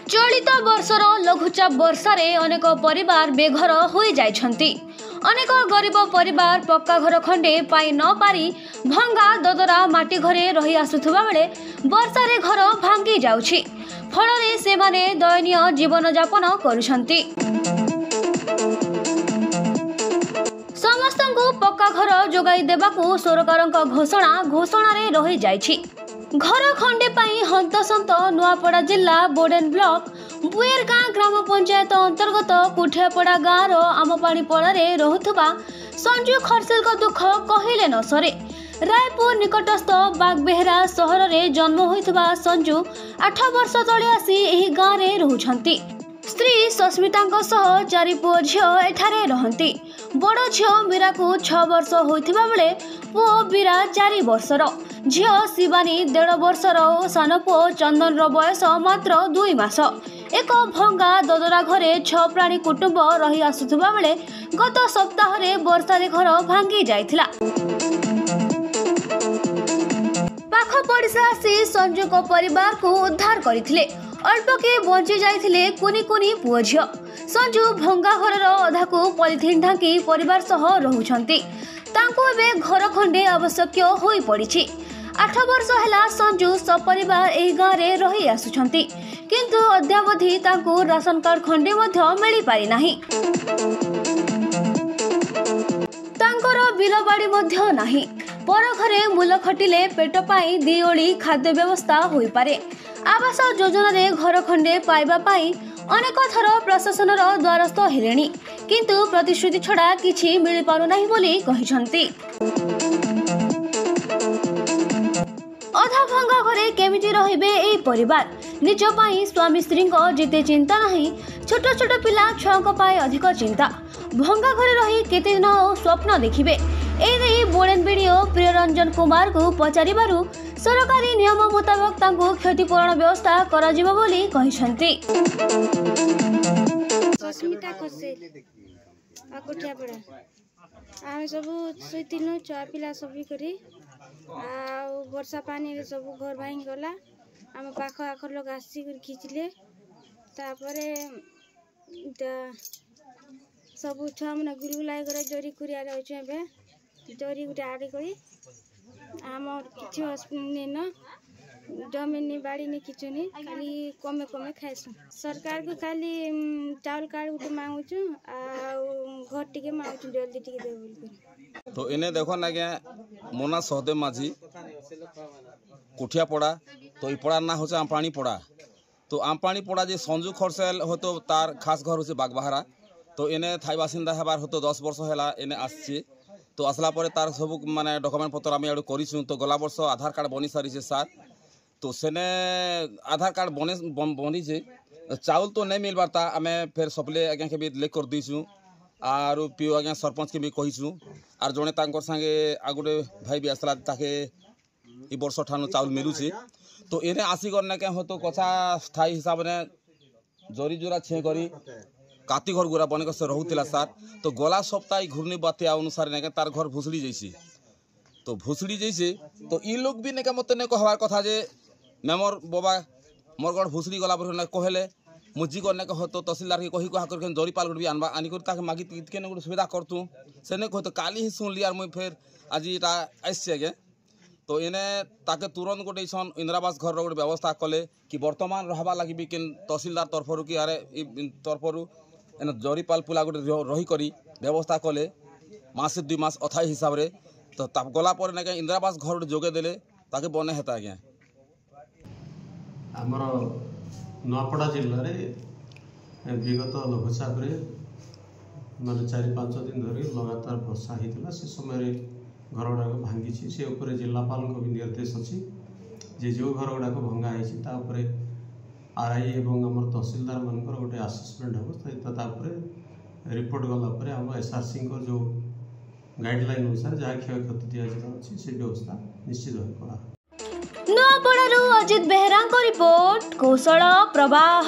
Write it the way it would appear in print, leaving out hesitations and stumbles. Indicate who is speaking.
Speaker 1: चलित वर्षर लघुचाप वर्षार अनेक परिवार बेघर हो जाइछन्ति। अनेक गरीब परिवार पक्का घर खंडे पाई न पारी भंगा ददरा माटी घरे रही आसुथुबा बेले वर्षारे घर भांगी जाउछि। फलरे सेमाने दयनीय जीवन यापन करुछन्ति। समस्तंकु पक्का घर जोगाई देबाकू सरकारक घोषणा रे रही जाइछि। घर खंडे पाई हंतसंत नुआपड़ा जिला बोडेन ब्लॉक बुएरगाँ ग्राम पंचायत अंतर्गत कुठियापड़ा गाँव आमपाणी पड़ारे रहुथुबा संजू खरसेल को दुख कहिले न सरे। रायपुर निकटस्थ बागबेहरा सहर रे जन्म होइथुबा संजू 8 वर्ष तले आसी एही गाँव रे रहुछन्ति। स्त्री सस्मिता सह 4 पुओ झियो एठारे रहंती। बड़ झियो मीरा को 6 वर्ष होइथिबा बेले पुओ बीरा 4 वर्षर, झियो शिवानी 1.5 वर्षर और सान पुओ चंदन रो बयस मात्र 2 मास। एक भंगा ददरा घरे 6 प्राणी कुटुंब रही आसुथुबा बेले गत सप्ताह रे वर्षारे घर भांगी जाइथिला। पाख पड़िसा आसी संजू को परिवार को उद्धार करथिले। अल्प के बंची जाइथिले कुनी कुनी पुओ झियो। संजू भंगा घरर अधा को पॉलिथिन ढांकी परिवार सह रहुछन्ति। तांको एबे घर खंडे आवश्यक होई पड़िछि। 8 वर्ष हैला संजू सपरिवार एही गाँव रे रही आसुछन्ति, किंतु अद्यावधि तांको राशन कार्ड खंडे मध्य मिली पारि नाही। तांकर बिल बाड़ी मध्य नाही। पर घरे मूल खटिले पेट पाई 2 ओली खाद्य व्यवस्था होई पारे। आवास योजना रे घर खंडे पाइबा पाई अनेक थर प्रशासन द्वारस्थ हेलेनी, किंतु प्रतिश्रुति छड़ा किछि मिली पारु नाही बोली कहिसंती। अधा भंगा घरे केमिति रहिबे एई परिवार। निज पाई स्वामी स्त्री को जिते चिंता नाही, छोट छोट पिला छुआ पाई अधिक चिंता। भंगा घरे रही केते दिन स्वप्न देखिबे एई बोडेन वीडियो प्रियरंजन कुमार को पचारिबारु सरकारी नियम मुताबिक तांको क्षतिपूरण व्यवस्था करा जिवो बोली कहिसंती।
Speaker 2: सस्मिता खसे आकोठिया पड़ा आमे सब सैतिनो छुआ पिला सभी करी आ वर्षा पानी रे सब घर भांगी गला। आम पाख आखर लोग आसी कर खिचले तापरे सब छुआ मन गुलगुलाई करे जरी कुरिया रे अछि। एबे जरी गुटे आड़ी करी आम किछि हॉस्पिटल न जमीन बाड़ी ने किछु नहीं, खाली कमे कमे खाइसु। सरकार को खाली चावल कार्ड गुटे मांगुछु आ घर टिके मांगुछु जल्दी टिके दे बोल।
Speaker 3: तो इने देखो ना के मोना सहदेव माझी कुठिया पड़ा, तो ई पड़ा ना होचे आमपाणी पड़ा। तो आमपाणी पड़ा जे संजू खरसेल हो तो तार खास घर होचे बागबाहरा। तो इने थाई बासिंदा हेबार हो तो 10 वर्ष हैला इने आसी। तो आसला परे तार सब माने डॉक्यूमेंट पत्र आम आड़ करिछु। तो गला वर्ष आधार कार्ड बनी सारी से साथ तो सेने आधार कार्ड बनी से चाउल तो नहीं मिलबार ता आमे फिर सप्ले आज्ञा के भी लेख कर दीसु आर पीओ आज्ञा सरपंच के भी कहिसु आर जने तांकर संगे आगुटे भाई भी आसला ताके ई वर्ष ठानु चाउल मिलुछि। तो एने आसी करने के हो तो कथा स्थायी हिसाब ने जरी जोरा छे करी काती घर गुरा बने से रहुतिला साथ। तो गला सप्ताह घूर्णी बात्या अनुसार ने तार घर भुसड़ी जैसी। तो भुसड़ी जैसे तो ई लोग भी ने मत ने कहवार कथा जे मेमोर बाबा मोर गड़ भुसड़ी गला पर कहले मुजी करने कह तो तहसीलदार के कही कहा कर जरी पाल भी आनबा आनी कर ताके मागी के ने सुविधा करतु सेने कह तो काली ही सुन लियार मुई फिर आज इटा आइसे गे। तो इने ताके तुरंत गोटे सन इंदिरावास घर गोटे व्यवस्था कले कि वर्तमान रहबा लगी भी किन तहसीलदार तरफरु कि आरे तरफरु एने जरी पाल पुला गोटे रही करी व्यवस्था कले मासे 2 मास अथाई हिसाब रे। तो ताप गला पर ने इंदिरावास घर जोगे देले ताके बने हेता आज्ञा।
Speaker 4: आमर नुआपड़ा जिले में विगत लघुचाप माने 4-5 दिन धरी लगातार वर्षा होता से समय घर गुड़ाक भांगी से उपर जिलापाल भी निर्देश अच्छी जे जो घर गुड़ाक भंगा होता आरआई एवं आम तहसीलदार मान गोटे आसेसमेंट हम रिपोर्ट गला आम एसआरसी जो गाइडलाइन अनुसार जहाँ क्षय क्षति दिया से व्यवस्था निश्चित भाव करा।
Speaker 1: नुआपड़ारू अजित बेहरा रिपोर्ट कौशल प्रवाह।